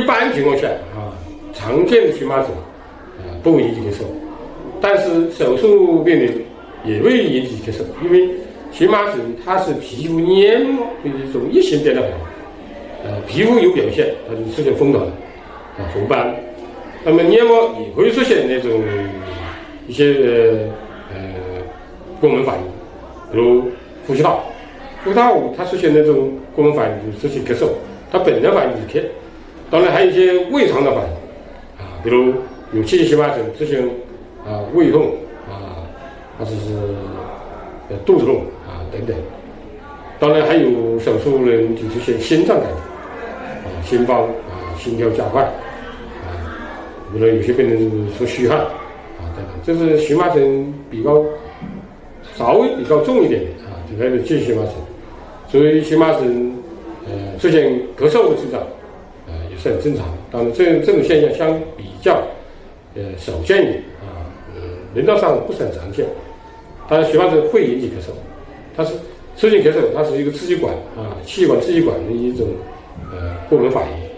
一般情况下常见的荨麻疹不会引起咳嗽，但是手术病人也会引起咳嗽，因为荨麻疹它是皮肤黏膜的一种异型变态反应，皮肤有表现，它就出现风暖红斑，那么黏膜也会出现那种一些功能反应，比如呼吸道它出现那种功能反应就出现咳嗽，它本能反应就是咳，当然还有一些胃肠的反应比如有气荨麻疹出现胃痛或者是肚子痛等等，当然还有少数人就出现心脏感染心慌心跳加快比如有些病人就是出虚汗等等，这是荨麻疹稍微比较重一点的就来的气荨麻疹，所以荨麻疹出现咳嗽的症状也是很正常。当然这种现象相比较少见一点人道上不是很常见。当然荨麻疹会引起咳嗽，它是出现咳嗽，它是一个支气管气管支气管的一种过敏反应。